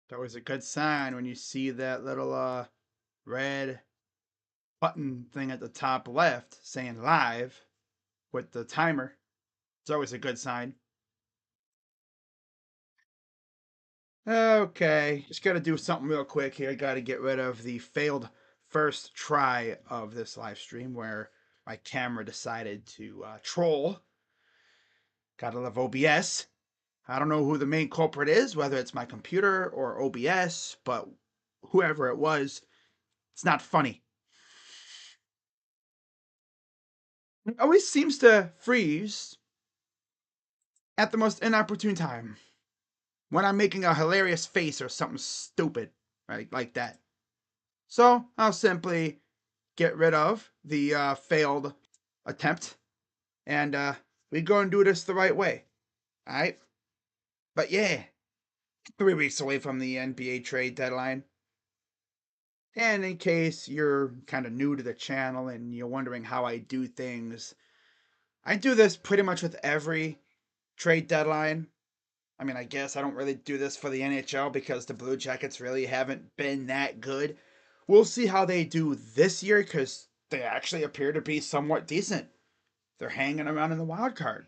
That was a good sign when you see that little red button thing at the top left saying live with the timer. It's always a good sign. Okay, just got to do something real quick here. Got to get rid of the failed first try of this live stream where my camera decided to troll. Gotta love OBS. I don't know who the main culprit is, whether it's my computer or OBS, but whoever it was, it's not funny. It always seems to freeze at the most inopportune time when I'm making a hilarious face or something stupid, right, like that. So I'll simply get rid of the failed attempt, and we go and do this the right way. All right, but yeah, 3 weeks away from the NBA trade deadline. And in case you're kind of new to the channel and you're wondering how I do things, I do this pretty much with every trade deadline. I mean, I guess I don't really do this for the NHL because the Blue Jackets really haven't been that good. We'll see how they do this year because they actually appear to be somewhat decent. They're hanging around in the wild card.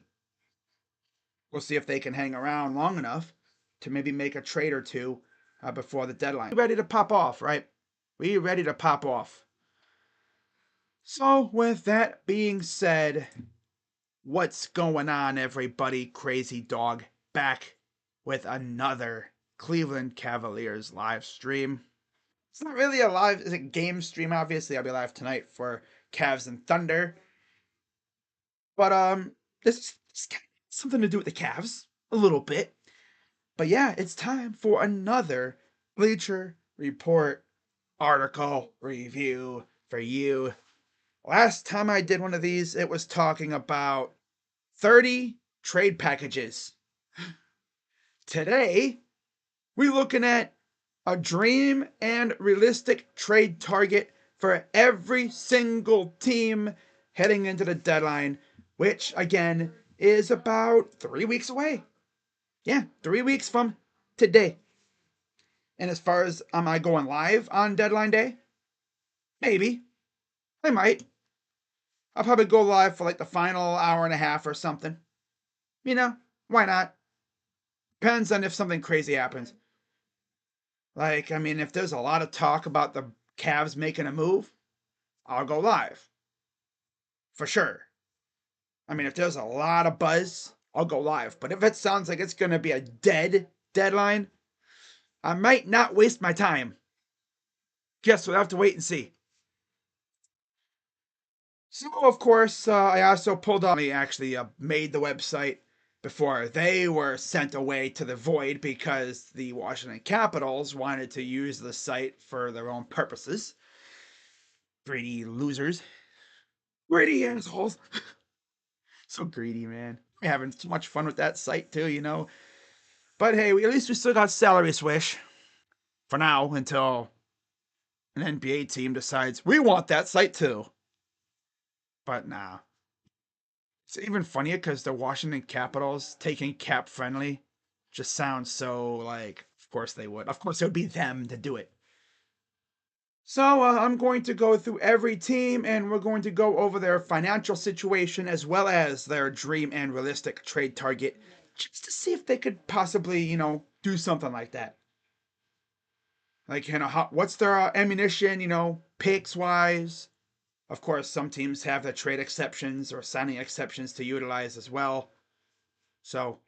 We'll see if they can hang around long enough to maybe make a trade or two before the deadline. We're ready to pop off, right? We're ready to pop off. So, with that being said, what's going on, everybody? Crazy Dog back with another Cleveland Cavaliers live stream. It's not really a live game stream, obviously. I'll be live tonight for Cavs and Thunder. But this got something to do with the Cavs, a little bit. But yeah, it's time for another Bleacher Report article review for you. Last time I did one of these, it was talking about 30 trade packages. Today, we're looking at a dream and realistic trade target for every single team heading into the deadline, which again is about 3 weeks away. Yeah, 3 weeks from today. And as far as am I going live on deadline day? Maybe. I might. I'll probably go live for like the final hour and a half or something. You know, why not? Depends on if something crazy happens. Like, I mean, if there's a lot of talk about the Cavs making a move, I'll go live. For sure. I mean, if there's a lot of buzz, I'll go live. But if it sounds like it's going to be a dead deadline, I might not waste my time. Guess we'll have to wait and see. So, of course, I also pulled up, actually made the website before they were sent away to the void because the Washington Capitals wanted to use the site for their own purposes. Greedy losers. Greedy assholes. So greedy, man. We're having so much fun with that site, too, you know. But hey, at least we still got salary swish. For now, until an NBA team decides, we want that site, too. But nah. It's even funnier because the Washington Capitals taking cap friendly just sounds so like, of course they would. Of course it would be them to do it. So I'm going to go through every team and we're going to go over their financial situation as well as their dream and realistic trade target just to see if they could possibly, do something like that. Like, what's their ammunition, picks wise. Of course, some teams have the trade exceptions or signing exceptions to utilize as well. So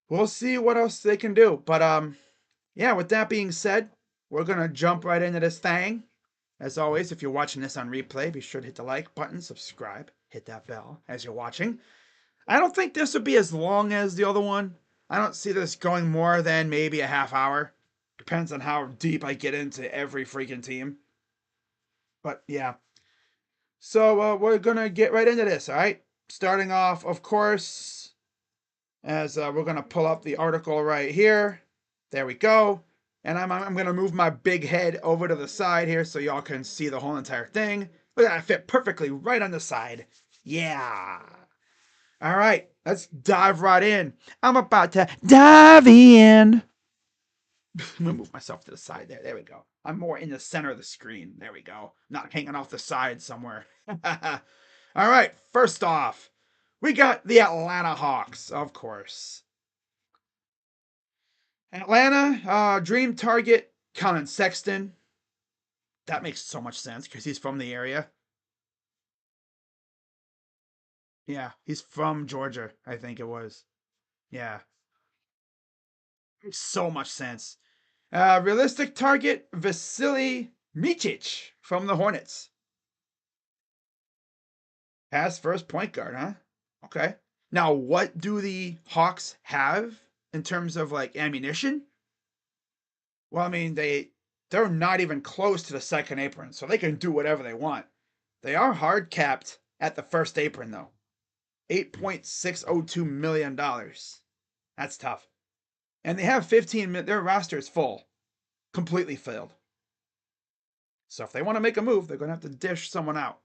we'll see what else they can do. But yeah, with that being said, we're gonna jump right into this thing. As always, if you're watching this on replay, be sure to hit the like button, subscribe, hit that bell as you're watching. I don't think this would be as long as the other one. I don't see this going more than maybe a half hour. Depends on how deep I get into every freaking team. But yeah. So we're gonna get right into this, all right? Starting off, of course, as we're gonna pull up the article right here. There we go. And I'm gonna move my big head over to the side here so y'all can see the whole entire thing. Look at that, fit perfectly right on the side. Yeah. All right, let's dive right in. I'm about to dive in. I'm gonna move myself to the side there. There we go. I'm more in the center of the screen. There we go. Not hanging off the side somewhere. All right, first off, we got the Atlanta Hawks, of course. Atlanta, dream target, Colin Sexton. That makes so much sense because he's from the area. Yeah, he's from Georgia, I think it was. Yeah, makes so much sense. Realistic target, Vasily Micic from the Hornets. Pass first point guard, huh? Okay. Now, what do the Hawks have in terms of like ammunition? Well, I mean, they're not even close to the second apron, so they can do whatever they want. They are hard capped at the first apron though. $8.602 million. That's tough. And they have 15 their roster is full. Completely filled. So if they want to make a move, they're going to have to dish someone out.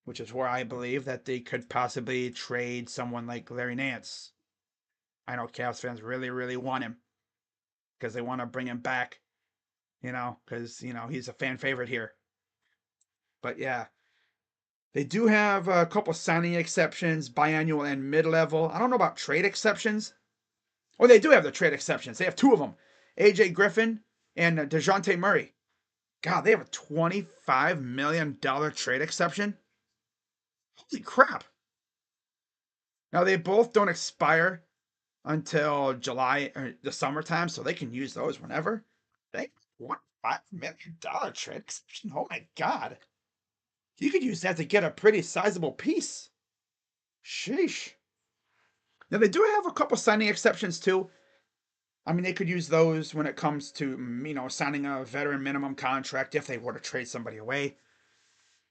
Which is where I believe that they could possibly trade someone like Larry Nance. I know Cavs fans really, really want him because they want to bring him back, because, he's a fan favorite here. But yeah, they do have a couple signing exceptions, biannual and mid level. I don't know about trade exceptions. Oh, they do have the trade exceptions. They have two of them, AJ Griffin and DeJounte Murray. God, they have a $25 million trade exception. Holy crap. Now, they both don't expire until July or the summertime, so they can use those whenever. They want $5 million trade exception. Oh my God. You could use that to get a pretty sizable piece. Sheesh. Now, they do have a couple signing exceptions too. I mean, they could use those when it comes to, signing a veteran minimum contract if they were to trade somebody away.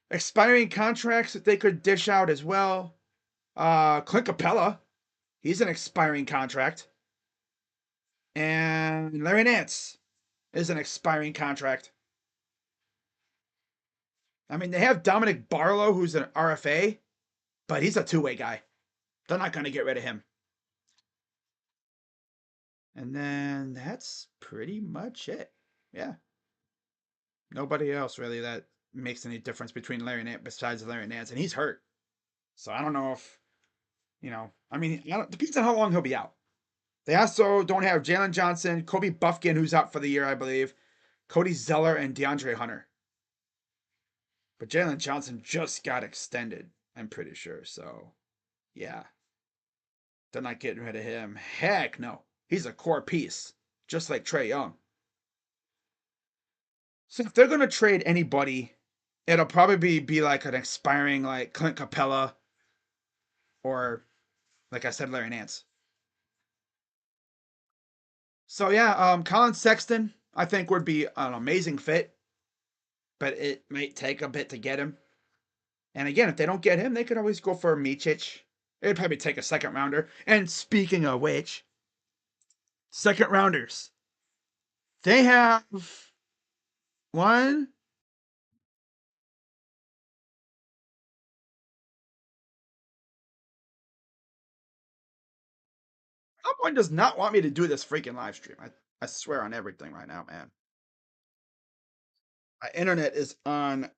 Expiring contracts that they could dish out as well. Clint Capella, he's an expiring contract. And Larry Nance is an expiring contract. I mean, they have Dominic Barlow, who's an RFA, but he's a two-way guy. They're not going to get rid of him. And then that's pretty much it. Yeah. Nobody else really that makes any difference between Larry Nance besides Larry Nance, and he's hurt. So I don't know if, I mean, depends on how long he'll be out. They also don't have Jalen Johnson, Kobe Buffkin, who's out for the year, I believe, Cody Zeller, and DeAndre Hunter. But Jalen Johnson just got extended, I'm pretty sure. So, yeah. They're not getting rid of him. Heck no. He's a core piece, just like Trae Young. So if they're going to trade anybody, it'll probably be like an expiring like Clint Capella or, like I said, Larry Nance. So yeah, Colin Sexton, I think would be an amazing fit, but it might take a bit to get him. And again, if they don't get him, they could always go for Micic. It'd probably take a second rounder. And speaking of which, second rounders, they have one. Someone does not want me to do this freaking live stream. I swear on everything right now, man. My internet is on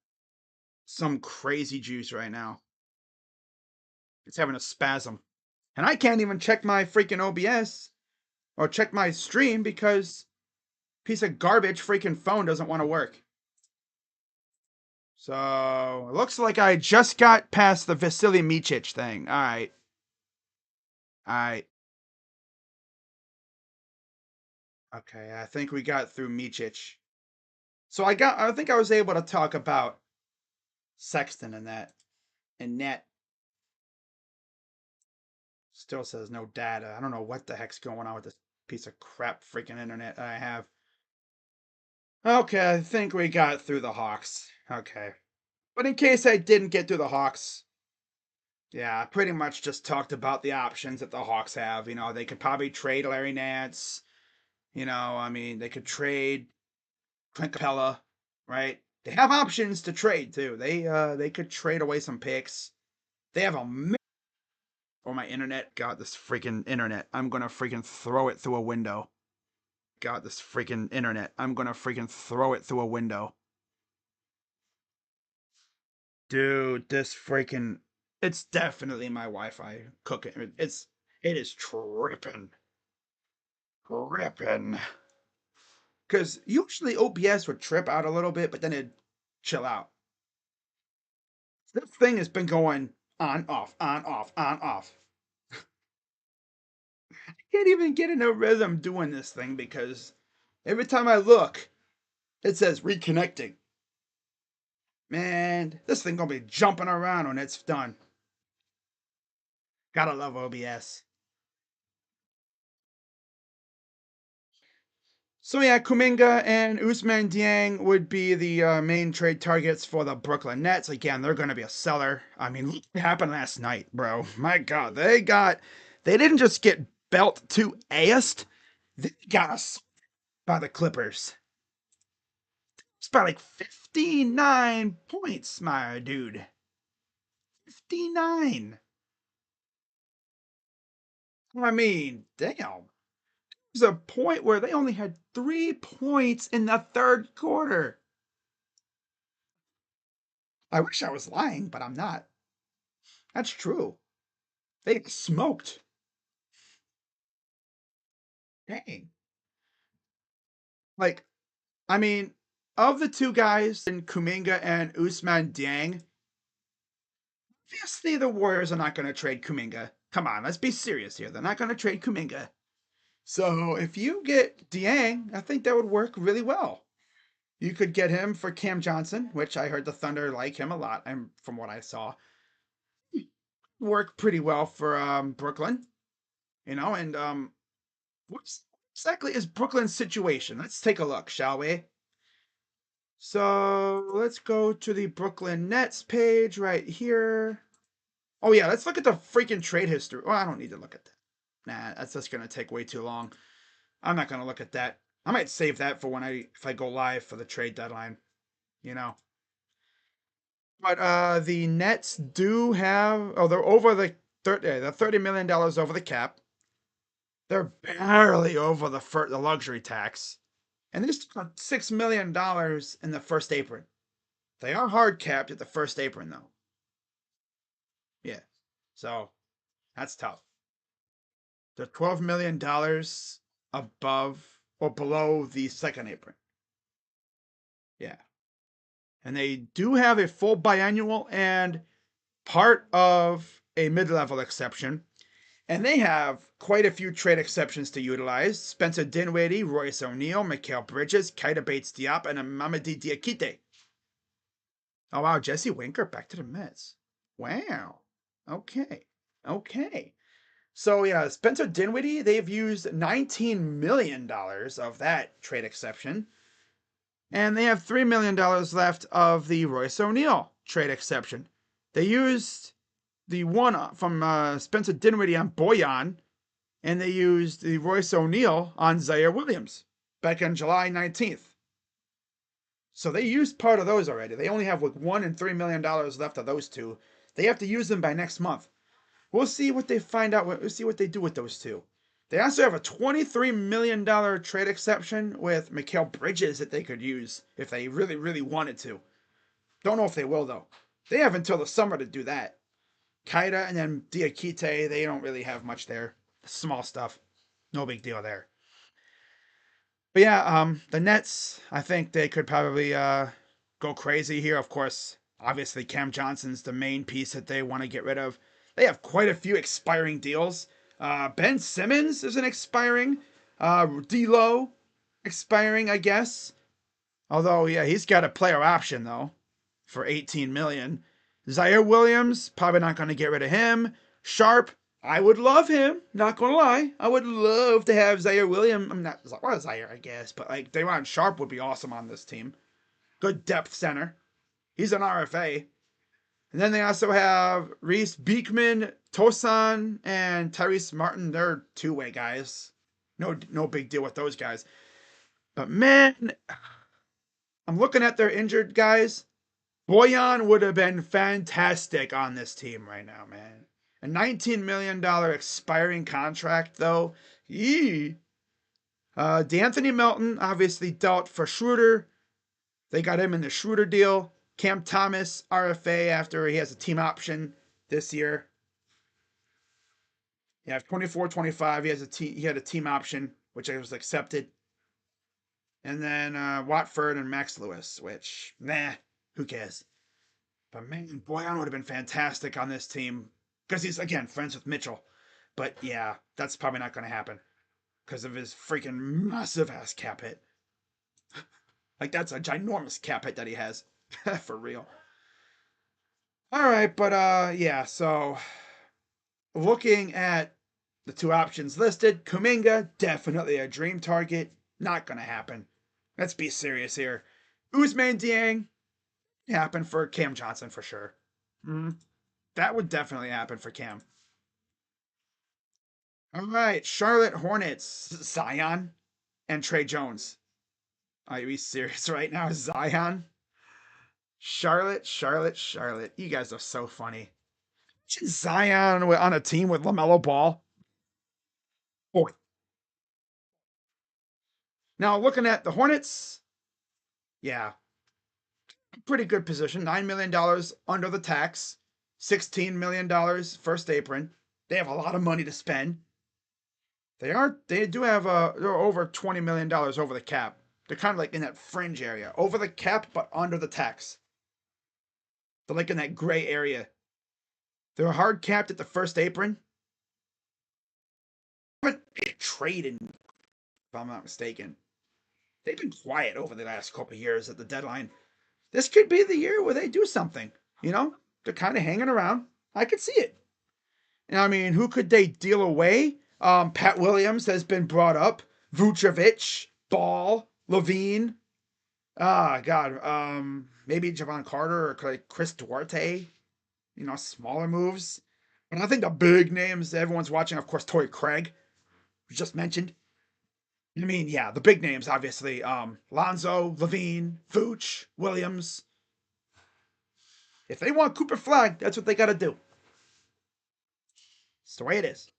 some crazy juice right now. It's having a spasm. And I can't even check my freaking OBS or check my stream because piece of garbage freaking phone doesn't want to work. So it looks like I just got past the Vasily Micic thing. All right. All right. Okay, I think we got through Micic. So I think I was able to talk about Sexton and that. And net still says no data. I don't know what the heck's going on with this piece of crap freaking internet I have. Okay, I think we got through the Hawks. Okay. But in case I didn't get through the Hawks, yeah, I pretty much just talked about the options that the Hawks have. They could probably trade Larry Nance. I mean, they could trade Clint Capella, right? They have options to trade too. They could trade away some picks. They have a Or my internet. God, this freaking internet. I'm gonna freaking throw it through a window. God, this freaking internet. I'm gonna freaking throw it through a window. Dude, this freaking. It's definitely my Wi-Fi cooking. It is tripping. Tripping. Because usually OBS would trip out a little bit, but then it'd chill out. This thing has been going on, off, on, off, on, off. I can't even get in a rhythm doing this thing because every time I look, it says reconnecting. Man, this thing gonna be jumping around when it's done. Gotta love OBS. So yeah, Kuminga and Usman Dieng would be the main trade targets for the Brooklyn Nets. Again, they're going to be a seller. I mean, look what happened last night, bro. My God, they didn't just get belt to assed, they got us by the Clippers. It's by like 59 points, my dude. 59. I mean, damn. There's a point where they only had 3 points in the third quarter. I wish I was lying, but I'm not. That's true. They get smoked. Dang. Like, I mean, of the two guys in Kuminga and Usman Dieng, obviously the Warriors are not going to trade Kuminga. Come on, let's be serious here. They're not going to trade Kuminga. So if you get Dieng, I think that would work really well. You could get him for Cam Johnson, which I heard the Thunder like him a lot. From what I saw, work pretty well for Brooklyn. And what exactly is Brooklyn's situation? Let's take a look, shall we? So let's go to the Brooklyn Nets page right here. Oh yeah, let's look at the freaking trade history. Well, I don't need to look at that. Nah, that's just gonna take way too long. I'm not gonna look at that. I might save that for if I go live for the trade deadline. You know. But the Nets do have they're over the $30 million over the cap. They're barely over the luxury tax. And there's $6 million in the first apron. They are hard capped at the first apron though. Yeah. So that's tough. They're $12 million above or below the second apron. Yeah. And they do have a full biannual and part of a mid-level exception. And they have quite a few trade exceptions to utilize. Spencer Dinwiddie, Royce O'Neal, Mikal Bridges, Keita Bates-Diop, and Mamadi Diakite. Oh wow, Jesse Winker back to the Mets. Wow. Okay. Okay. So yeah, Spencer Dinwiddie, they've used $19 million of that trade exception. And they have $3 million left of the Royce O'Neal trade exception. They used the one from Spencer Dinwiddie on Boyan, and they used the Royce O'Neal on Zaire Williams back on July 19th. So they used part of those already. They only have like $1 and $3 million left of those two. They have to use them by next month. We'll see what they find out. We'll see what they do with those two. They also have a $23 million trade exception with Mikal Bridges that they could use if they really, really wanted to. Don't know if they will, though. They have until the summer to do that. Keita and then Diakite, they don't really have much there. Small stuff. No big deal there. But yeah, the Nets, I think they could probably go crazy here. Of course, obviously Cam Johnson's the main piece that they want to get rid of. They have quite a few expiring deals. Ben Simmons is an expiring. D'Lo expiring, I guess. Although, yeah, he's got a player option though for $18 million. Zaire Williams, probably not going to get rid of him. Sharp, I would love him. Not gonna lie, I would love to have Zaire Williams. I'm not well, Zaire, I guess, but like Day'Ron Sharp would be awesome on this team. Good depth center. He's an RFA. And then they also have Reese Beekman, Tosan, and Tyrese Martin. They're two-way guys. No big deal with those guys. But man, I'm looking at their injured guys. Boyan would have been fantastic on this team right now, man. A $19 million expiring contract, though. Yee. D'Anthony Melton obviously dealt for Schroeder. They got him in the Schroeder deal. Cam Thomas, RFA, after he has a team option this year. Yeah, 24-25. He had a team option, which was accepted. And then Watford and Max Lewis, which, nah, who cares? But man, Boyan would have been fantastic on this team because he's, again, friends with Mitchell. But yeah, that's probably not going to happen because of his freaking massive ass cap hit. Like, that's a ginormous cap hit that he has. For real. All right, but yeah, so looking at the two options listed, Kuminga, definitely a dream target. Not going to happen. Let's be serious here. Ousmane Dieng, happen for Cam Johnson for sure. That would definitely happen for Cam. All right, Charlotte Hornets, Zion and Trey Jones. Are you serious right now, Zion? Charlotte. You guys are so funny. Zion on a team with LaMelo Ball. Boy. Now, looking at the Hornets, yeah, pretty good position. $9 million under the tax, $16 million first apron. They have a lot of money to spend. They do have they're over $20 million over the cap. They're kind of like in that fringe area. Over the cap, but under the tax. They're like in that gray area. They're hard capped at the first apron. But trading, if I'm not mistaken. They've been quiet over the last couple of years at the deadline. This could be the year where they do something. You know, they're kind of hanging around. I could see it. And I mean, who could they deal away? Pat Williams has been brought up. Vucevic, Ball, Levine. God. Maybe Javon Carter or like Chris Duarte. You know, smaller moves. But I think the big names everyone's watching, of course, Torrey Craig, was just mentioned. I mean, yeah, the big names, obviously. Lonzo, Levine, Vooch, Williams. If they want Cooper Flag, that's what they got to do. It's the way it is.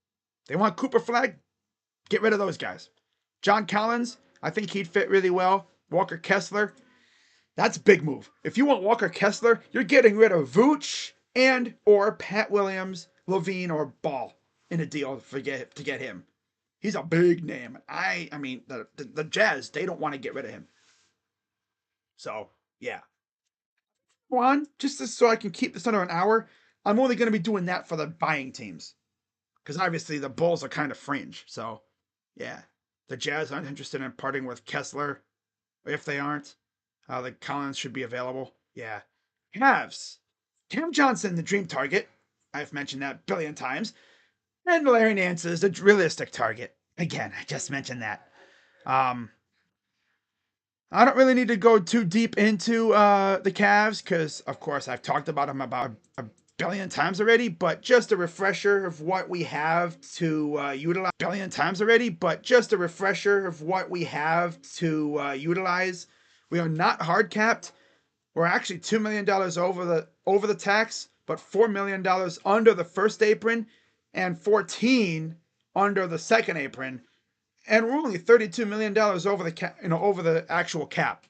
They want Cooper Flag, get rid of those guys. John Collins, I think he'd fit really well. Walker Kessler, that's a big move. If you want Walker Kessler, you're getting rid of Vooch and or Pat Williams, Levine, or Ball in a deal to get him. He's a big name. I mean, the Jazz, they don't want to get rid of him. So, yeah. Go on, just so I can keep this under an hour. I'm only going to be doing that for the buying teams. Because obviously the Bulls are kind of fringe. So, yeah. The Jazz aren't interested in parting with Kessler. If they aren't, the Collins should be available. Yeah. Cavs. Cam Johnson, the dream target. I've mentioned that a billion times. And Larry Nance is a realistic target. Again, I just mentioned that. I don't really need to go too deep into the Cavs because, of course, I've talked about them about a billion times already. But just a refresher of what we have to utilize. We are not hard capped. We're actually $2 million over the tax, but $4 million under the first apron and 14 under the second apron, and we're only $32 million over the cap, over the actual cap.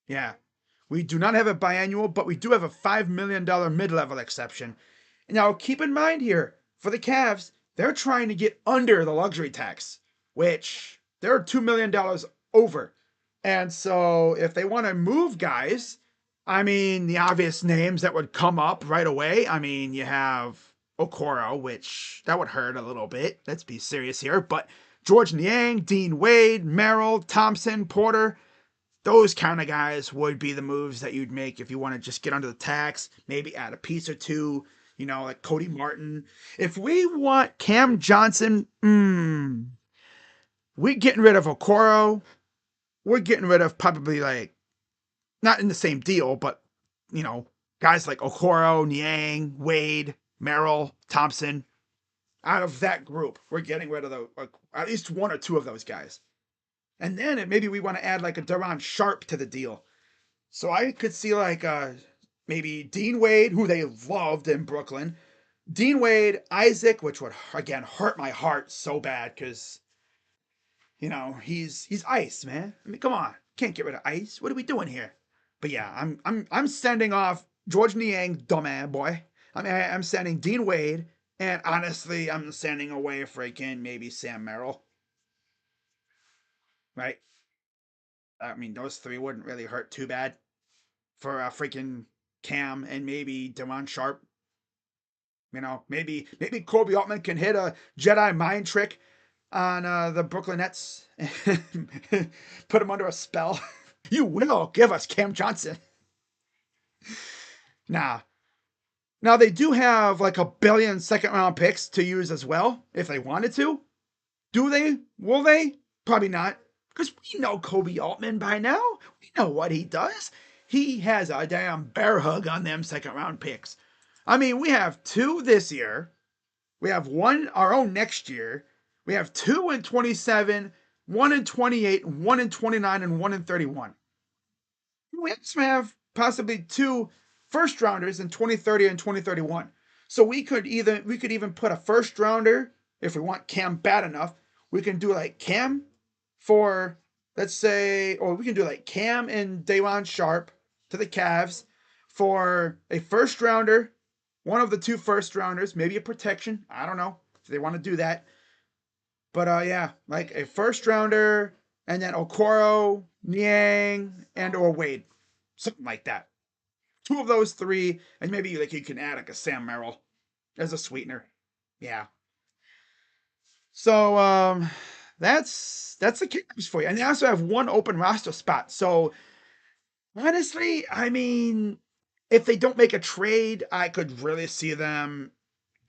Yeah, we do not have a biannual, but we do have a $5 million mid-level exception. Now, keep in mind here for the Cavs, they're trying to get under the luxury tax, which they're $2 million over. And so, if they want to move guys, I mean, the obvious names that would come up right away. I mean, you have Okoro, which that would hurt a little bit. Let's be serious here. But George Niang, Dean Wade, Merrill, Thompson, Porter, those kind of guys would be the moves that you'd make if you want to just get under the tax, maybe add a piece or two, like Cody Martin. If we want Cam Johnson, we're getting rid of Okoro. We're getting rid of probably not in the same deal, but, guys like Okoro, Niang, Wade, Merrill, Thompson. Out of that group, we're getting rid of at least one or two of those guys. And then maybe we want to add a Daron Sharp to the deal. So I could see maybe Dean Wade, who they loved in Brooklyn, Dean Wade, Isaac, which would again hurt my heart so bad because he's ice, man. I mean, come on, can't get rid of ice. What are we doing here? But yeah, I'm sending off George Niang, dumbass boy. I mean, I'm sending Dean Wade, and honestly, I'm sending away freaking maybe Sam Merrill, right? I mean, those three wouldn't really hurt too bad for freaking Cam and maybe Devon Sharp. Maybe Kobe Altman can hit a Jedi mind trick on the Brooklyn Nets, put him under a spell. You will give us Cam Johnson. Nah. Now they do have like a billion second round picks to use as well if they wanted to. Do they? Will they? Probably not. Because we know Kobe Altman by now. We know what he does. He has a damn bear hug on them second round picks. I mean, we have two this year. We have one our own next year. We have two in 27, one in 28, one in 29, and one in 31. We also have possibly two first rounders in 2030 and 2031. So we could even put a first rounder if we want Cam bad enough. We can do like Cam for, let's say, or we can do like Cam and Day'Ron Sharp to the Cavs for a first rounder, one of the two first rounders, maybe a protection. I don't know if they want to do that. But yeah, like a first rounder and then Okoro, Niang, and or Wade. Something like that. Two of those three, and maybe like you can add like a Sam Merrill as a sweetener. Yeah. So that's the Kings for you. And they also have one open roster spot. So honestly, I mean, if they don't make a trade, I could really see them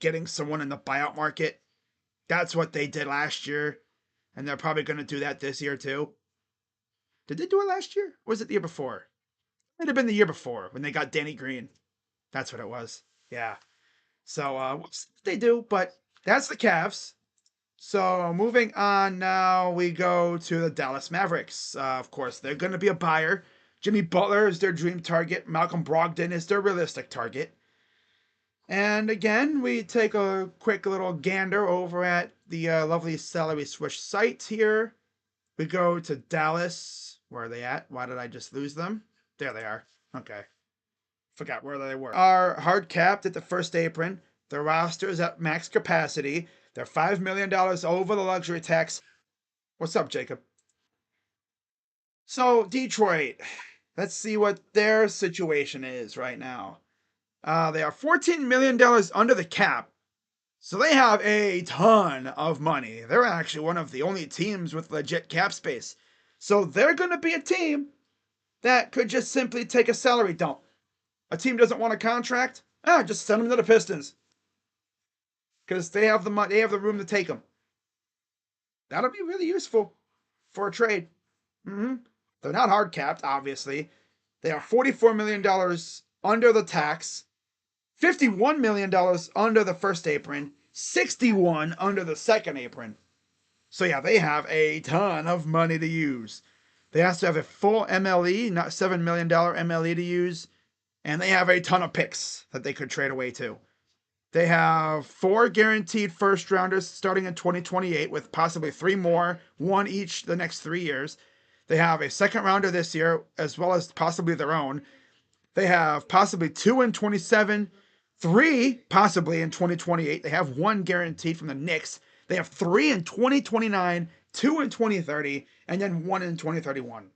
getting someone in the buyout market. That's what they did last year, and they're probably going to do that this year too. Did they do it last year? Or was it the year before? It'd have been the year before when they got Danny Green. That's what it was. Yeah. So we'll see what they do, but that's the Cavs. So moving on now, we go to the Dallas Mavericks. Of course, they're going to be a buyer. Jimmy Butler is their dream target. Malcolm Brogdon is their realistic target. And again, we take a quick little gander over at the lovely Salary Switch site here. We go to Dallas. Where are they at? Why did I just lose them? There they are. Okay. Forgot where they were. Are hard capped at the first apron. Their roster is at max capacity. They're $5 million over the luxury tax. What's up, Jacob? So, Detroit. Let's see what their situation is right now. They are $14 million under the cap. So they have a ton of money. They're actually one of the only teams with legit cap space. So they're going to be a team that could just simply take a salary dump. A team doesn't want a contract? Just send them to the Pistons. Because they have the money, they have the room to take them. That'll be really useful for a trade. Mm-hmm. They're not hard capped, obviously. They are $44 million under the tax, $51 million under the first apron, 61 under the second apron. So yeah, they have a ton of money to use. They also have a full MLE, not $7 million MLE to use, and they have a ton of picks that they could trade away too. They have 4 guaranteed first rounders starting in 2028 with possibly 3 more, one each the next 3 years. They have a second rounder this year as well as possibly their own. They have possibly 2 in 27, 3 possibly in 2028. They have 1 guaranteed from the Knicks. They have 3 in 2029, 2 in 2030, and then 1 in 2031.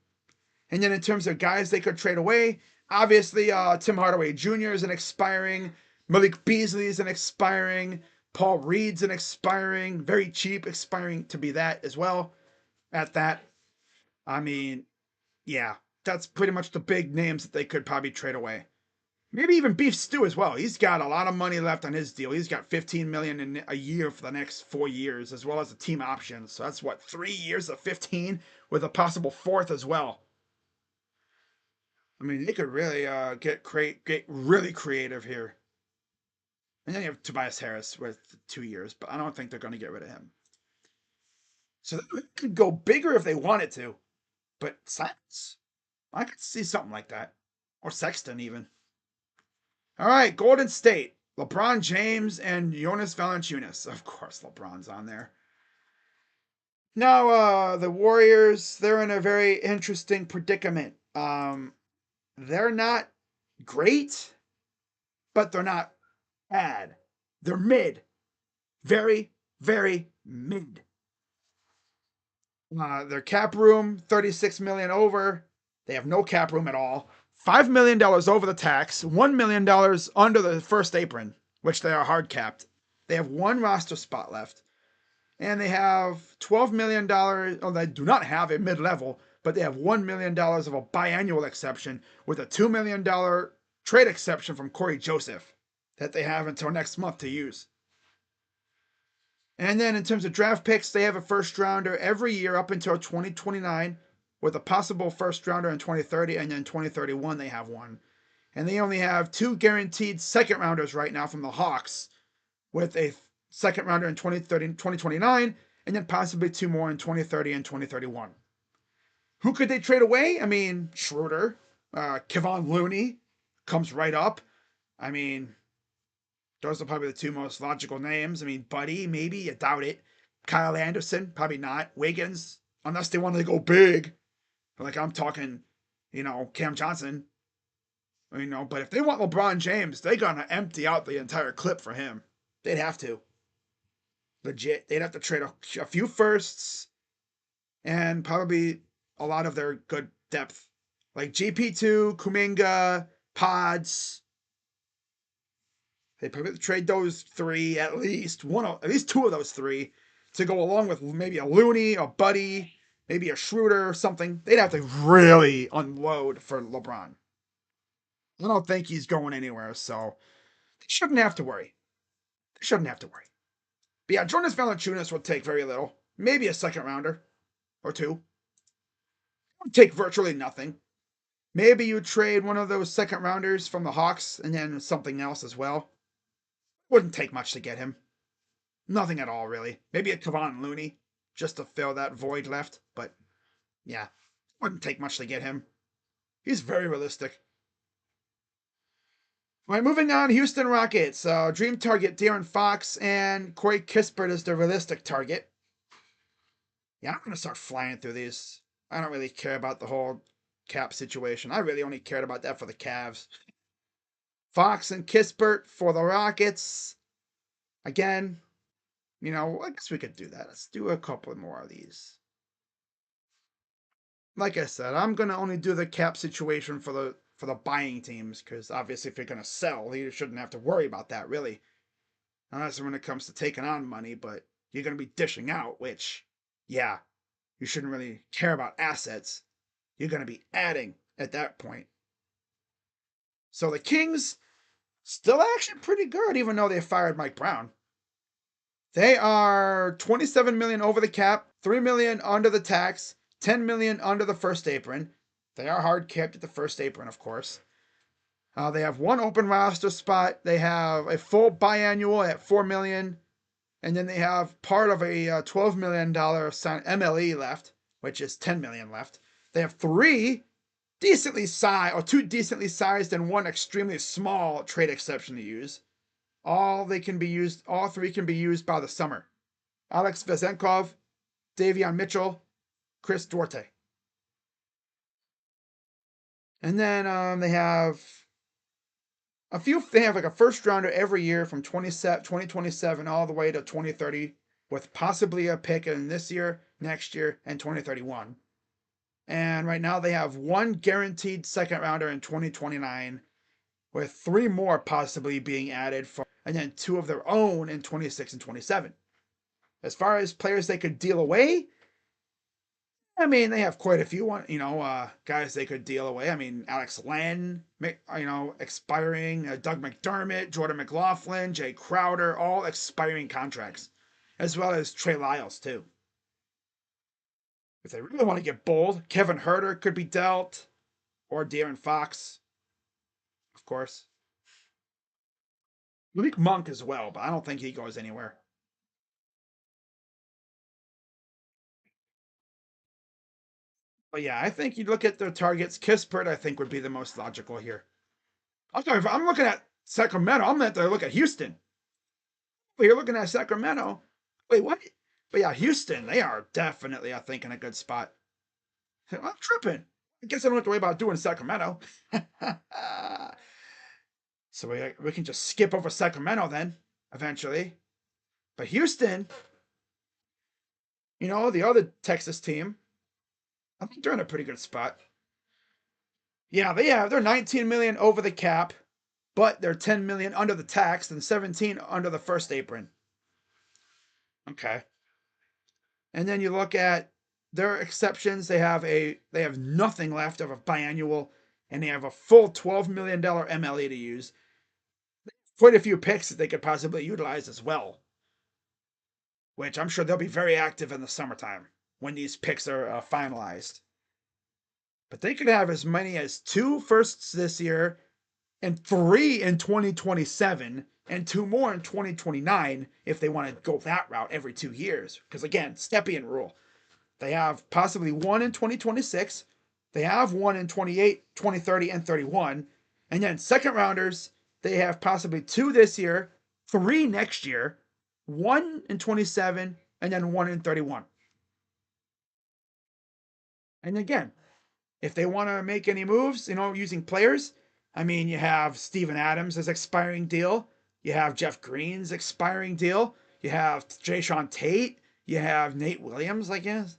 And then in terms of guys they could trade away, obviously Tim Hardaway Jr. is an expiring. Malik Beasley is an expiring. Paul Reed's an expiring. Very cheap expiring to be that as well. At that, I mean, yeah, that's pretty much the big names that they could probably trade away. Maybe even Beef Stew as well. He's got a lot of money left on his deal. He's got $15 million in a year for the next 4 years, as well as the team options. So that's what, 3 years of 15 with a possible 4th as well. I mean, they could really get really creative here. And then you have Tobias Harris with 2 years, but I don't think they're going to get rid of him. So they could go bigger if they wanted to, but Silence, I could see something like that, or Sexton even. All right, Golden State. LeBron James and Jonas Valanciunas. Of course, LeBron's on there. Now, the Warriors, they're in a very interesting predicament. They're not great, but they're not bad. They're mid. Very, very mid. Their cap room, 36 million over. They have no cap room at all. $5 million over the tax, $1 million under the first apron, which they are hard capped. They have one roster spot left. And they have $12 million. Oh, they do not have a mid level, but they have $1 million of a biannual exception with a $2 million trade exception from Corey Joseph that they have until next month to use. And then in terms of draft picks, they have a first rounder every year up until 2029, with a possible first rounder in 2030, and then 2031 they have one. And they only have 2 guaranteed second rounders right now from the Hawks, with a second rounder in 2029, and then possibly 2 more in 2030 and 2031. Who could they trade away? I mean, Schroeder, Kevon Looney comes right up. I mean, those are probably the 2 most logical names. I mean, Buddy, maybe. I doubt it. Kyle Anderson, probably not. Wiggins, unless they want to go big. Like I'm talking, Cam Johnson. But if they want LeBron James, they're going to empty out the entire clip for him. They'd have to. Legit. They'd have to trade a few firsts and probably a lot of their good depth. Like GP2, Kuminga, Pods. They probably trade those 3 at least. At least 2 of those 3 to go along with maybe a Looney, a Buddy, maybe a Schroeder or something. They'd have to really unload for LeBron. I don't think he's going anywhere, so they shouldn't have to worry. But yeah, Jonas Valanciunas will take very little. Maybe a second rounder or 2. It would take virtually nothing. Maybe you trade one of those second rounders from the Hawks and then something else as well. Wouldn't take much to get him. Nothing at all, really. Maybe a Kevon Looney just to fill that void left. But yeah, wouldn't take much to get him. He's very realistic. All right, moving on, Houston Rockets. Dream target De'Aaron Fox and Corey Kispert is the realistic target. Yeah, I'm going to start flying through these. I don't really care about the whole cap situation. I really only cared about that for the Cavs. Fox and Kispert for the Rockets. Again, I guess we could do that. Let's do a couple more of these. Like I said, I'm going to only do the cap situation for the buying teams, because obviously if you're going to sell, you shouldn't have to worry about that, really. Unless when it comes to taking on money, but you're going to be dishing out, which, yeah, you shouldn't really care about assets. You're going to be adding at that point. So the Kings, still actually pretty good, even though they fired Mike Brown. They are 27 million over the cap, 3 million under the tax, 10 million under the first apron. They are hard capped at the first apron, of course. They have one open roster spot. They have a full biannual at 4 million, and then they have part of a $12 million MLE left, which is 10 million left. They have 3 decently sized, or 2 decently sized and 1 extremely small trade exception to use. All 3 can be used by the summer. Alex Vezenkov, Davion Mitchell, Chris Duarte. And then they have like a first rounder every year from 2027 all the way to 2030, with possibly a pick in this year, next year, and 2031. And right now they have 1 guaranteed second rounder in 2029, with 3 more possibly being added and then 2 of their own in 26 and 27. As far as players they could deal away, I mean, they have quite a few, guys they could deal away. I mean, Alex Len, expiring, Doug McDermott, Jordan McLaughlin, Jay Crowder, all expiring contracts, as well as Trey Lyles, too. If they really want to get bold, Kevin Huerter could be dealt, or De'Aaron Fox, of course. Malik Monk as well, but I don't think he goes anywhere. But yeah, I think you look at their targets. Kispert, I think, would be the most logical here. I'm sorry, if I'm looking at Sacramento. I'm going to look at Houston. But you're looking at Sacramento. Wait, what? But yeah, Houston, they are definitely, I think, in a good spot. I'm tripping. I guess I don't have to worry about doing Sacramento. So we can just skip over Sacramento then, eventually. But Houston, the other Texas team, I think they're in a pretty good spot. Yeah, they're 19 million over the cap, but they're 10 million under the tax and 17 under the first apron. Okay. And then you look at their exceptions. They have nothing left of a biannual, and they have a full $12 million MLE to use. Quite a few picks that they could possibly utilize as well, which I'm sure they'll be very active in the summertime when these picks are finalized. But they could have as many as 2 firsts this year and 3 in 2027 and 2 more in 2029 if they want to go that route every 2 years. Because again, Stepien rule. They have possibly 1 in 2026. They have 1 in 28, 2030, and 31. And then second rounders, they have possibly 2 this year, 3 next year, 1 in 27, and then 1 in 31. And again, if they want to make any moves, using players, I mean, you have Steven Adams' expiring deal. You have Jeff Green's expiring deal. You have Jayshawn Tate. You have Nate Williams, I guess.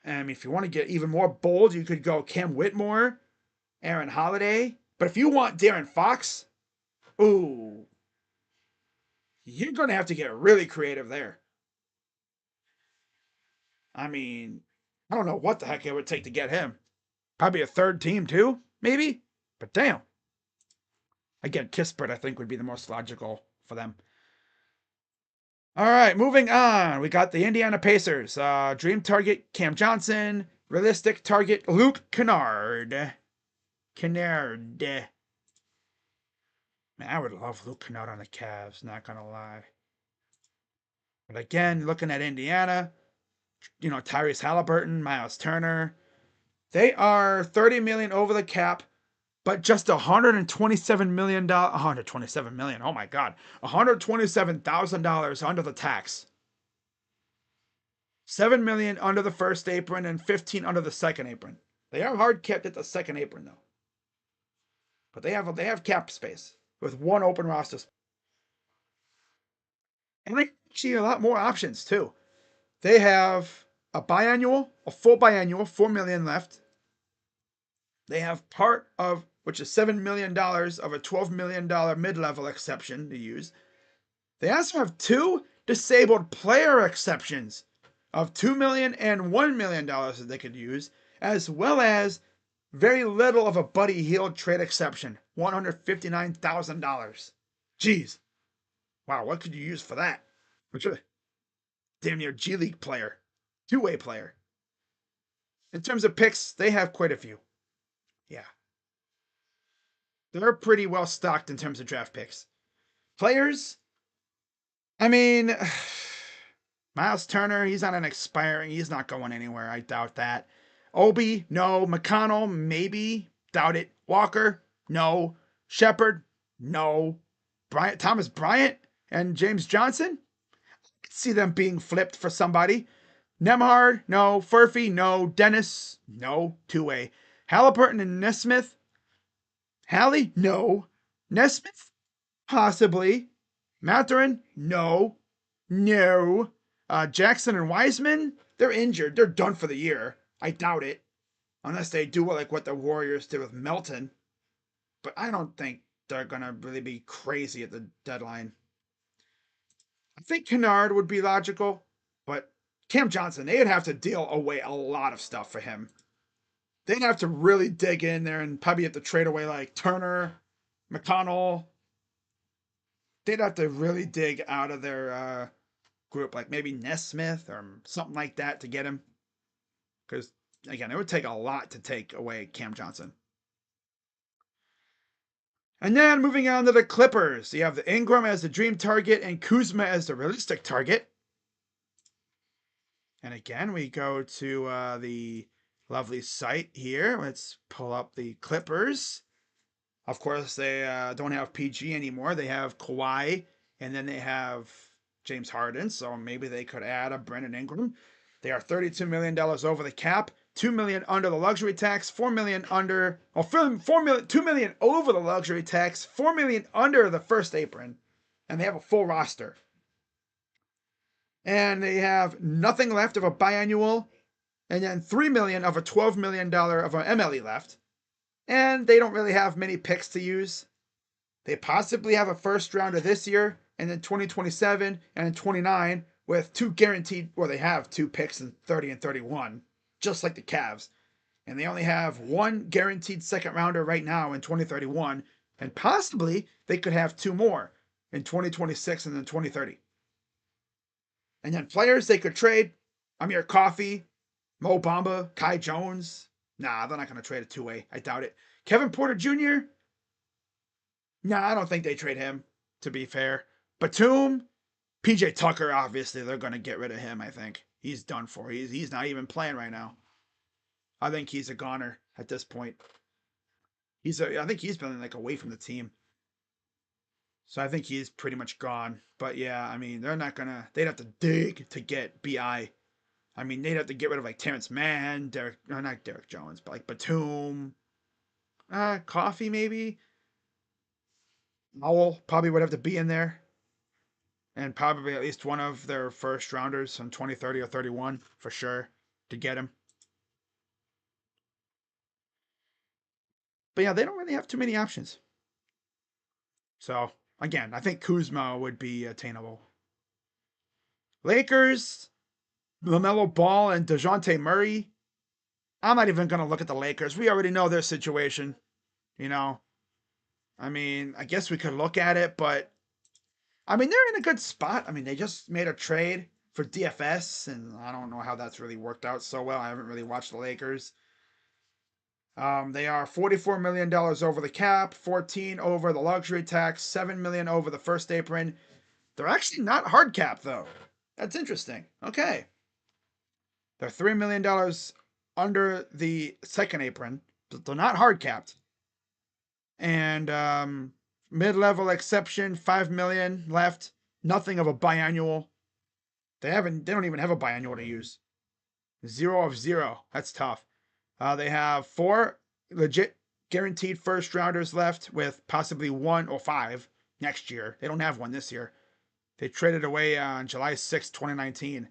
I mean, if you want to get even more bold, you could go Cam Whitmore, Aaron Holiday. But if you want Darren Fox, ooh, you're going to have to get really creative there. I mean, I don't know what the heck it would take to get him. Probably a third team too, maybe? But damn. Again, Kispert, I think, would be the most logical for them. All right, moving on. We got the Indiana Pacers. Dream target, Cam Johnson. Realistic target, Luke Kennard. Kennard. Man, I would love Luke Kennard on the Cavs, not going to lie. But again, looking at Indiana, Tyrese Halliburton, Miles Turner. They are 30 million over the cap, but just $127 million. 127 million. Oh my God. $127,000 under the tax. 7 million under the first apron and 15 under the second apron. They are hard capped at the second apron though. But they have cap space with 1 open roster. And they actually a lot more options too. They have a full biannual, 4 million left. They have part of which is $7 million of a $12 million mid-level exception to use. They also have 2 disabled player exceptions of $2 million and $1 million that they could use, as well as very little of a Buddy Hield trade exception, $159,000. Jeez. Wow, what could you use for that? Which are damn near G League player, 2-way player. In terms of picks, they have quite a few. Yeah. They're pretty well stocked in terms of draft picks. Players, I mean, Miles Turner, he's on an expiring. He's not going anywhere. I doubt that. Obi, no. McConnell, maybe. Doubt it. Walker, no. Shepard, no. Thomas Bryant and James Johnson, I could see them being flipped for somebody. Nemhard, no. Furphy, no. Dennis, no. 2-way. Halliburton and Nesmith. Hallie, no. Nesmith, possibly. Mathurin, no. No. Jackson and Wiseman, they're injured. They're done for the year. I doubt it. Unless they do like what the Warriors did with Melton. But I don't think they're going to really be crazy at the deadline. I think Kennard would be logical. But Cam Johnson, they'd have to deal away a lot of stuff for him. They'd have to really dig in there and probably have to trade away like Turner, McConnell. They'd have to really dig out of their group, like maybe Nesmith or something like that to get him. Because, again, it would take a lot to take away Cam Johnson. And then moving on to the Clippers. You have the Ingram as the dream target and Kuzma as the realistic target. And again, we go to the lovely site here. Let's pull up the Clippers. Of course, they don't have PG anymore. They have Kawhi, and then they have James Harden. So maybe they could add a Brandon Ingram. They are $32 million over the cap, 2 million under the luxury tax, 4 million under, or 4 million, 2 million over the luxury tax, 4 million under the first apron, and they have a full roster. And they have nothing left of a biannual, and then 3 million of a $12 million of an MLE left. And they don't really have many picks to use. They possibly have a first rounder this year, and then 2027 and then 29 with two guaranteed, well, they have two picks in 30 and 31, just like the Cavs. And they only have one guaranteed second rounder right now in 2031, and possibly they could have two more in 2026 and then 2030. And then players they could trade: Amir Coffey, Mo Bamba, Kai Jones. Nah, they're not going to trade a two-way. I doubt it. Kevin Porter Jr. Nah, I don't think they trade him, to be fair. Batum, PJ Tucker, obviously, they're going to get rid of him, I think. He's done for. He's not even playing right now. I think he's a goner at this point. I think he's been like away from the team. So I think he's pretty much gone. But yeah, I mean, they'd have to dig to get BI. I mean, they'd have to get rid of like Terrence Mann, not Derek Jones, but like Batum, Coffee maybe. Howell probably would have to be in there. And probably at least one of their first rounders in 2030 or 31 for sure to get him. But yeah, they don't really have too many options. So again, I think Kuzma would be attainable. Lakers, LaMelo Ball and DeJounte Murray. I'm not even going to look at the Lakers. We already know their situation. You know, I mean, I guess we could look at it, but I mean, they're in a good spot. I mean, they just made a trade for DFS, and I don't know how that's really worked out so well. I haven't really watched the Lakers. They are $44 million over the cap, 14 over the luxury tax, 7 million over the first apron. They're actually not hard cap though. That's interesting. Okay. They're $3 million under the second apron, but they're not hard capped. And mid-level exception, 5 million left. Nothing of a biannual. They don't even have a biannual to use. 0 of 0. That's tough. They have 4 legit guaranteed first rounders left, with possibly 1 or 5 next year. They don't have one this year. They traded away on July 6, 2019.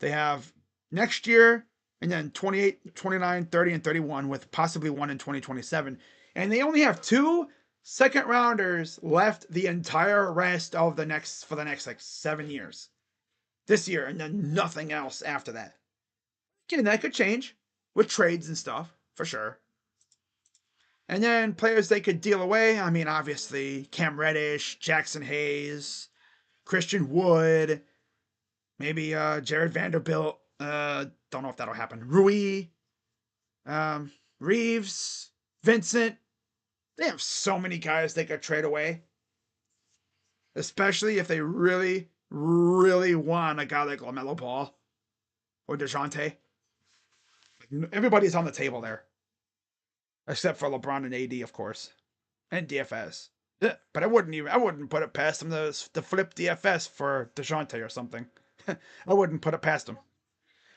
They have next year, and then 28, 29, 30, and 31, with possibly 1 in 2027. And they only have 2 second rounders left the entire rest of the next like 7 years. This year, and then nothing else after that. Again, that could change with trades and stuff, for sure. And then players they could deal away. I mean, obviously, Cam Reddish, Jackson Hayes, Christian Wood, maybe Jared Vanderbilt. Don't know if that'll happen. Rui, Reeves, Vincent. They have so many guys they could trade away. Especially if they really, really want a guy like LaMelo Ball or DeJounte. Everybody's on the table there. Except for LeBron and AD, of course. And DFS. But I wouldn't put it past them to flip DFS for DeJounte or something. I wouldn't put it past them.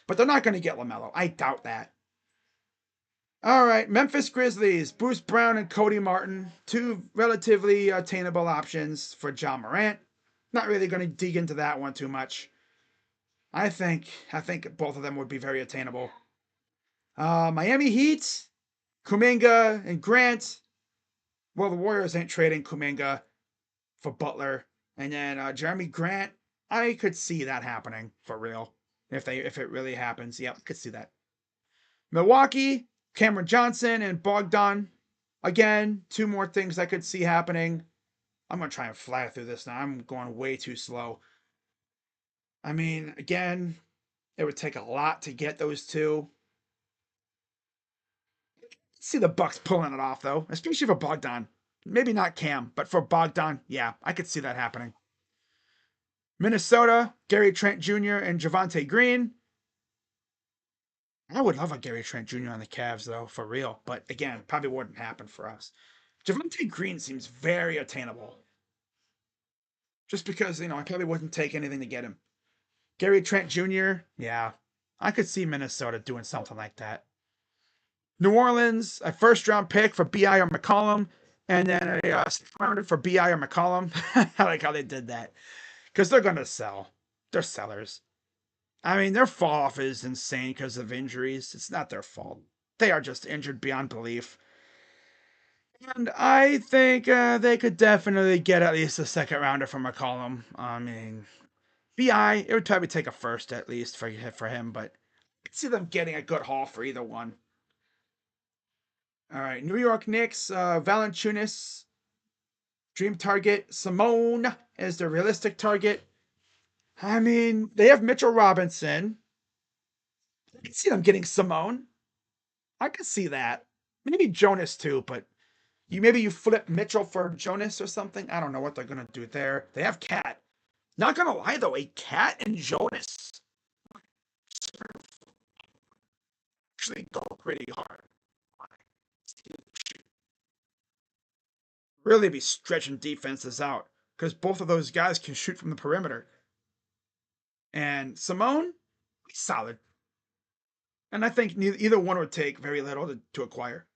But they're not going to get LaMelo. I doubt that. All right, Memphis Grizzlies, Bruce Brown and Cody Martin, 2 relatively attainable options for Ja Morant. Not really going to dig into that one too much. I think both of them would be very attainable. Miami Heat, Kuminga and Grant. Well, the Warriors ain't trading Kuminga for Butler. And then Jeremy Grant, I could see that happening for real. If it really happens. Yep, could see that. Milwaukee, Cameron Johnson and Bogdan. Again, 2 more things I could see happening. I'm going to try and fly through this now. I'm going way too slow. I mean, again, it would take a lot to get those 2. See the Bucks pulling it off, though, especially for Bogdan. Maybe not Cam, but for Bogdan, yeah, I could see that happening. Minnesota, Gary Trent Jr. and Javonte Green. I would love a Gary Trent Jr. on the Cavs, though, for real. But again, probably wouldn't happen for us. Javonte Green seems very attainable. Just because, I probably wouldn't take anything to get him. Gary Trent Jr., yeah. I could see Minnesota doing something like that. New Orleans, a first round pick for BI or McCollum, and then a rounder for BI or McCollum. I like how they did that. Because they're going to sell. They're sellers. I mean, their fall off is insane because of injuries. It's not their fault. They are just injured beyond belief. And I think they could definitely get at least a second rounder from McCollum. I mean, BI, it would probably take a first at least for him, but I could see them getting a good haul for either one. All right, New York Knicks, Valanciunas, dream target. Simone is the realistic target. I mean, they have Mitchell Robinson. I can see them getting Simone. I could see that. Maybe Jonas too, but maybe you flip Mitchell for Jonas or something. I don't know what they're gonna do there. They have Cat. Not gonna lie though, a Cat and Jonas actually go pretty hard. Really be stretching defenses out because both of those guys can shoot from the perimeter. And Simone, solid. And I think either one would take very little to acquire.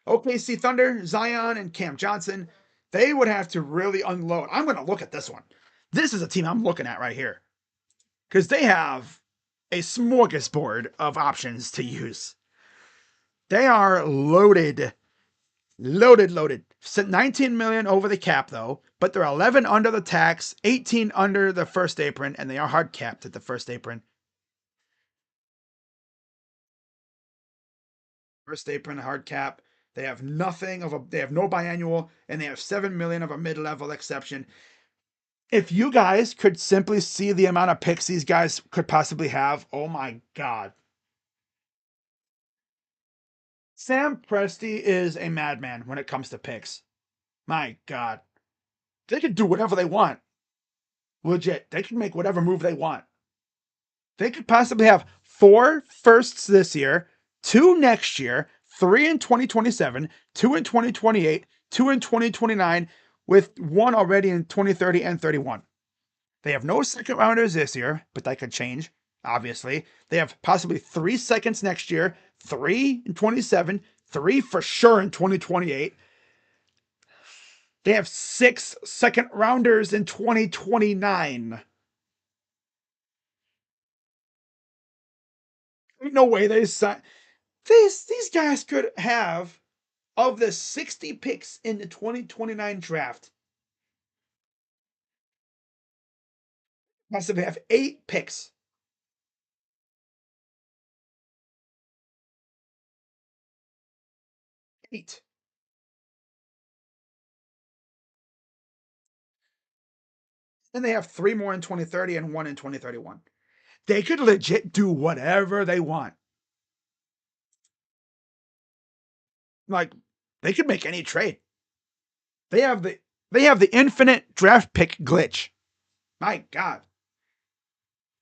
OKC Thunder, Zion, and Cam Johnson, they would have to really unload. I'm going to look at this one. This is a team I'm looking at right here because they have a smorgasbord of options to use. They are loaded. Loaded. 19 million over the cap though, but they're 11 under the tax, 18 under the first apron, and they are hard capped at the first apron. First apron, hard cap. They have they have no biannual, and they have 7 million of a mid-level exception. If you guys could simply see the amount of picks these guys could possibly have, oh my God. Sam Presti is a madman when it comes to picks. My God. They could do whatever they want. Legit. They can make whatever move they want. They could possibly have 4 firsts this year, 2 next year, 3 in 2027, 2 in 2028, 2 in 2029, with 1 already in 2030 and 31. They have no second rounders this year, but that could change, obviously. They have possibly 3 seconds next year, 3 in 27, 3 for sure in 2028. They have 6 second rounders in 2029. No way they sign. These guys could have, of the 60 picks in the 2029 draft, possibly have 8 picks. 8. And they have 3 more in 2030 and 1 in 2031. They could legit do whatever they want. Like, they could make any trade. They have the infinite draft pick glitch. My God.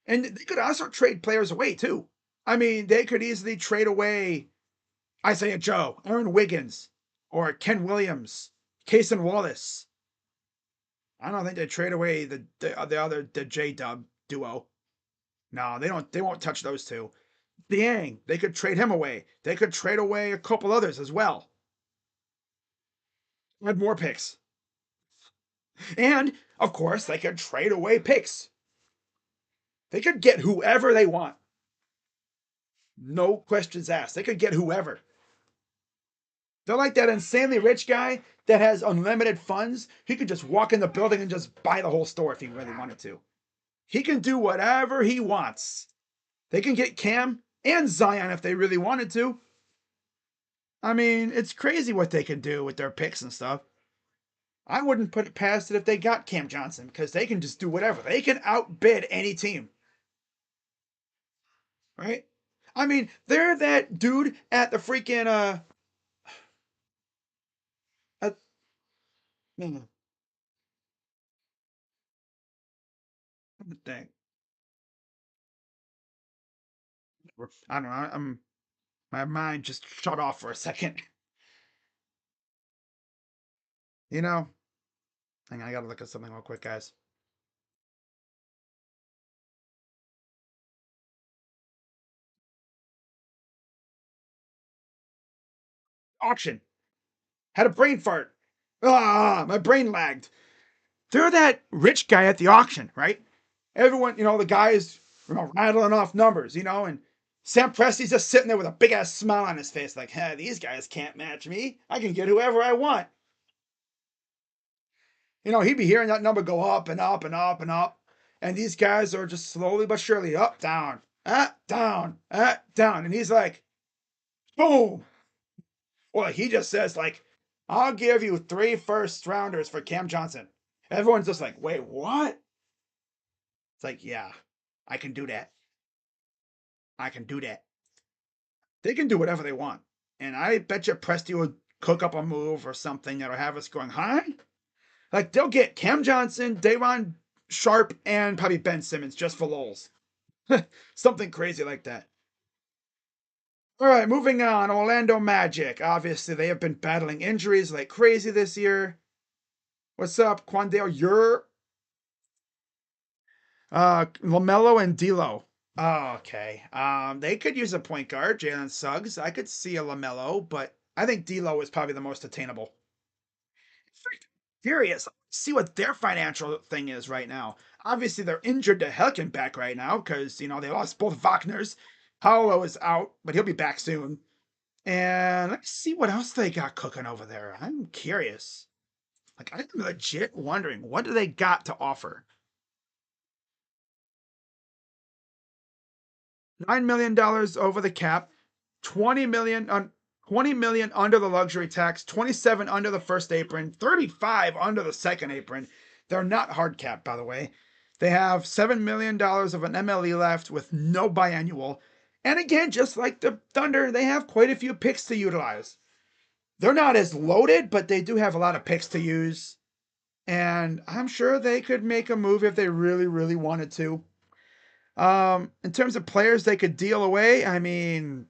And they could also trade players away too. I mean, they could easily trade away Isaiah Joe, Aaron Wiggins, or Ken Williams, Cason Wallace. I don't think they trade away the J Dub duo. No, they don't. They won't touch those two. Liang, they could trade him away. They could trade away a couple others as well. Add more picks. And, of course, they could trade away picks. They could get whoever they want. No questions asked. They could get whoever. They're like that insanely rich guy that has unlimited funds. He could just walk in the building and just buy the whole store if he really wanted to. He can do whatever he wants. They can get Cam and Zion if they really wanted to. I mean, it's crazy what they can do with their picks and stuff. I wouldn't put it past it if they got Cam Johnson because they can just do whatever. They can outbid any team. Right? I mean, they're that dude at the freaking at, dang. I don't know. My mind just shut off for a second. You know, hang on, I gotta look at something real quick, guys. Auction. Had a brain fart. Ah, my brain lagged. They're that rich guy at the auction, right? Everyone, the guy is rattling off numbers, and Sam Presti's just sitting there with a big ass smile on his face, like, hey, these guys can't match me. I can get whoever I want. He'd be hearing that number go up and up and up and up. And these guys are just slowly but surely up, down, down, down. And he's like, boom. Well, he just says, like, I'll give you 3 first rounders for Cam Johnson. Everyone's just like, wait, what? It's like, yeah, I can do that. I can do that. They can do whatever they want. And I bet you Presti will cook up a move or something that'll have us going, huh? Like, they'll get Cam Johnson, Dayron Sharp, and probably Ben Simmons just for lols. Something crazy like that. All right, moving on. Orlando Magic. Obviously, they have been battling injuries like crazy this year. What's up, Quandale? You're LaMelo and D'Lo. Oh, okay. They could use a point guard, Jalen Suggs. I could see a LaMelo, but I think D'Lo is probably the most attainable. Curious. See what their financial thing is right now. Obviously, they're injured to Heckenback right now because they lost both Wagner's. Paolo is out, but he'll be back soon. And let's see what else they got cooking over there. I'm curious. Like, I'm legit wondering, what do they got to offer? $9 million over the cap, 20 million on 20 million under the luxury tax, 27 under the first apron, 35 under the second apron. They're not hard cap, by the way. They have $7 million of an MLE left with no biannual. And again, just like the Thunder, they have quite a few picks to utilize. They're not as loaded, but they do have a lot of picks to use. And I'm sure they could make a move if they really, really wanted to. In terms of players they could deal away, I mean,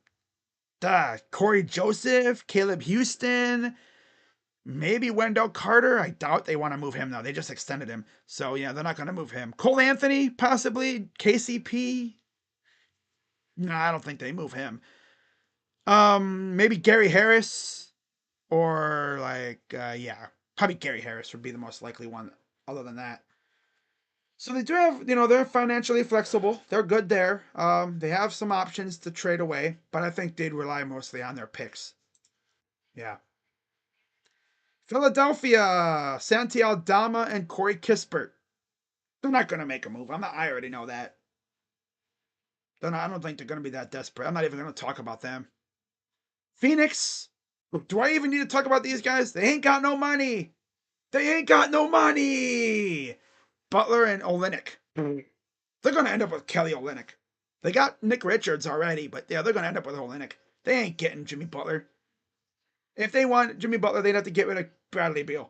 Corey Joseph, Caleb Houston, maybe Wendell Carter. I doubt they want to move him though. They just extended him. So yeah, they're not going to move him. Cole Anthony, possibly. KCP. No, I don't think they move him. Maybe Gary Harris or yeah, probably Gary Harris would be the most likely one other than that. So they do have, they're financially flexible. They're good there. They have some options to trade away, but I think they'd rely mostly on their picks. Yeah. Philadelphia, Santi Aldama and Corey Kispert. They're not going to make a move. I already know that. I don't think they're going to be that desperate. I'm not even going to talk about them. Phoenix. Do I even need to talk about these guys? They ain't got no money. They ain't got no money. Butler and Olynyk. They're going to end up with Kelly Olynyk. They got Nick Richards already, but yeah, they're going to end up with Olynyk. They ain't getting Jimmy Butler. If they want Jimmy Butler, they'd have to get rid of Bradley Beal.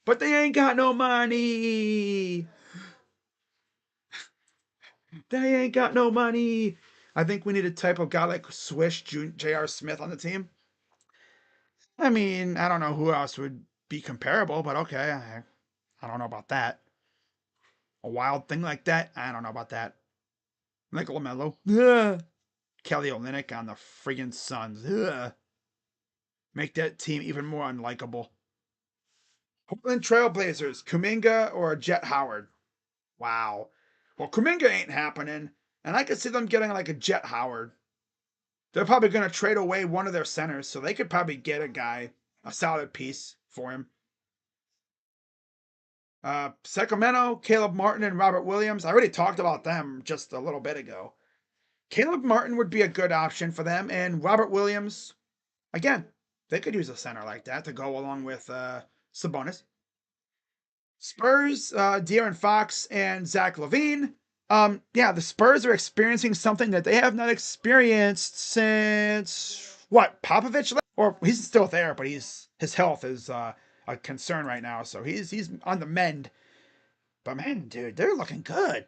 But they ain't got no money. They ain't got no money. I think we need a type of guy like Swish J.R. Smith on the team. I mean, I don't know who else would be comparable, but okay. I don't know about that. A wild thing like that? I don't know about that. Like LaMelo. Ugh. Kelly Olynyk on the friggin' Suns. Ugh. Make that team even more unlikable. Portland Trailblazers, Kuminga or Jet Howard? Wow. Well, Kuminga ain't happening, and I could see them getting like a Jet Howard. They're probably going to trade away one of their centers, so they could probably get a guy, a solid piece for him. Sacramento, Caleb Martin and Robert Williams. I already talked about them just a little bit ago. Caleb Martin would be a good option for them, and Robert Williams, again, they could use a center like that to go along with Sabonis. Spurs, De'Aaron Fox and Zach LaVine. Yeah, the Spurs are experiencing something that they have not experienced since what Popovich left? Or he's still there, but his health is a concern right now, so he's on the mend. But man, dude, they're looking good,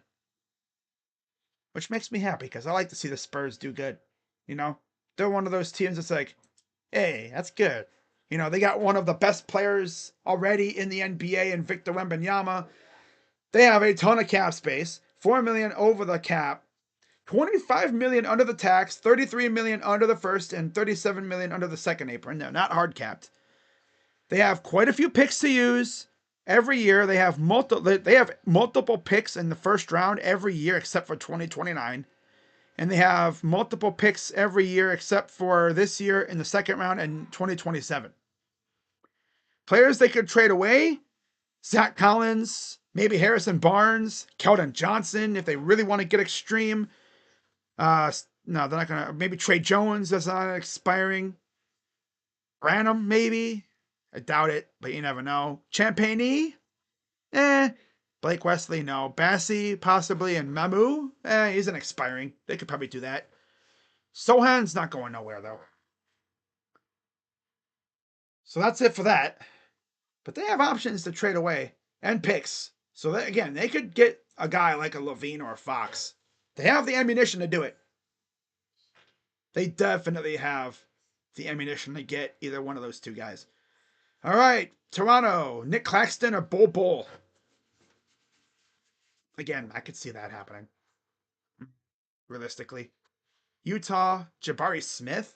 which makes me happy because I like to see the Spurs do good. You know, they're one of those teams that's like, hey, that's good. You know, they got one of the best players already in the NBA in Victor Wembanyama. They have a ton of cap space, $4 million over the cap, $25 million under the tax, $33 million under the first, and $37 million under the second apron. They're not hard capped. They have quite a few picks to use every year. They have multiple picks in the first round every year except for 2029. And they have multiple picks every year except for this year in the second round and 2027. Players they could trade away: Zach Collins, maybe Harrison Barnes, Keldon Johnson if they really want to get extreme. No, they're not going to. Maybe Trey Jones that's not expiring. Branham, maybe. I doubt it, but you never know. Champagny? Blake Wesley, no. Bassie, possibly, and Mamu? He's an expiring. They could probably do that. Sohan's not going nowhere, though. So that's it for that. But they have options to trade away and picks. So that, again, they could get a guy like a Levine or a Fox. They have the ammunition to do it. They definitely have the ammunition to get either one of those two guys. All right, Toronto, Nick Claxton or Bol Bol. Again, I could see that happening. Realistically. Utah, Jabari Smith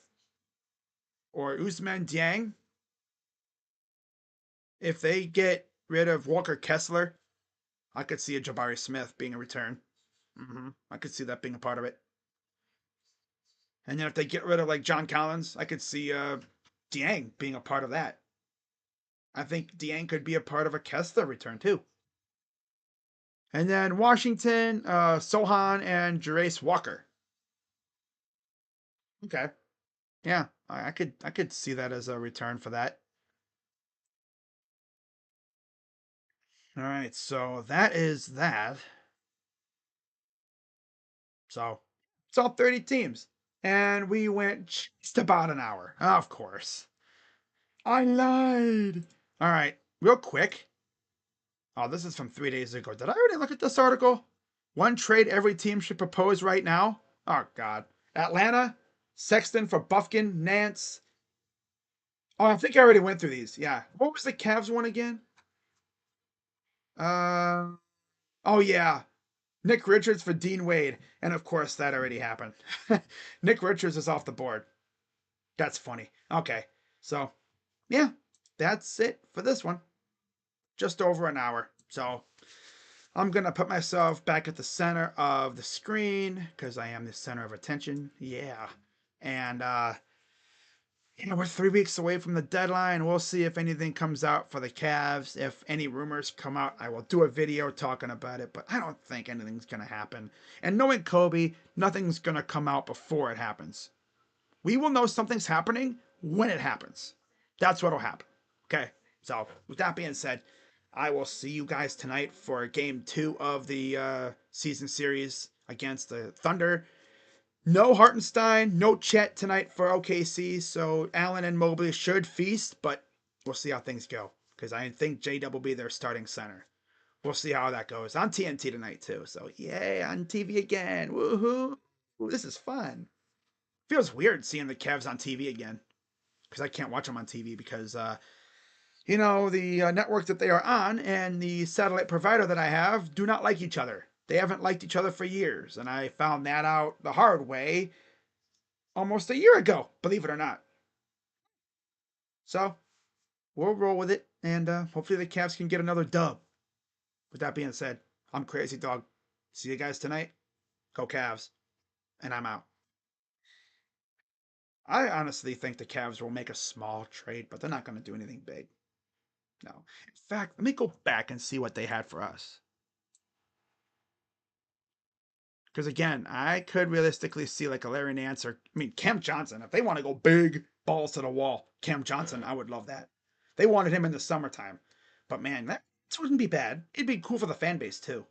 or Usman Dieng. If they get rid of Walker Kessler, I could see a Jabari Smith being a return. I could see that being a part of it. And then if they get rid of like John Collins, I could see Dieng being a part of that. I think Dieng could be a part of a Kessler return too. And then Washington, Sohan and Jarace Walker. Okay. Yeah, I could see that as a return for that. All right, so that is that. So it's all 30 teams. And we went just about an hour. Of course. I lied. All right, real quick. Oh, this is from 3 days ago. Did I already look at this article? One trade every team should propose right now? Oh, God. Atlanta, Sexton for Buffkin, Nance. Oh, I think I already went through these. Yeah. What was the Cavs one again? Oh, yeah. Nick Richards for Dean Wade. And of course, that already happened. Nick Richards is off the board. That's funny. Okay. So, yeah, that's it for this one. Just over an hour. So, I'm going to put myself back at the center of the screen because I am the center of attention. Yeah. And, we're 3 weeks away from the deadline. We'll see if anything comes out for the Cavs. If any rumors come out, I will do a video talking about it, but I don't think anything's going to happen. And knowing Kobe, nothing's going to come out before it happens. We will know something's happening when it happens. That's what'll happen. Okay. So, with that being said, I will see you guys tonight for game 2 of the season series against the Thunder. No Hartenstein, no Chet tonight for OKC, so Allen and Mobley should feast, but we'll see how things go, because I think J-Dub will be their starting center. We'll see how that goes. On TNT tonight, too, so yay, on TV again. Woohoo! Ooh, this is fun. Feels weird seeing the Cavs on TV again, because I can't watch them on TV because, the network that they are on and the satellite provider that I have do not like each other. They haven't liked each other for years, and I found that out the hard way almost a year ago, believe it or not. So, we'll roll with it, and hopefully the Cavs can get another dub. With that being said, I'm Crazy Dog. See you guys tonight. Go Cavs. And I'm out. I honestly think the Cavs will make a small trade, but they're not going to do anything big. No. In fact, let me go back and see what they had for us. Because again, I could realistically see like a Larry Nance or, Cam Johnson. If they want to go big, balls to the wall, Cam Johnson, I would love that. They wanted him in the summertime. But man, that wouldn't be bad. It'd be cool for the fan base too.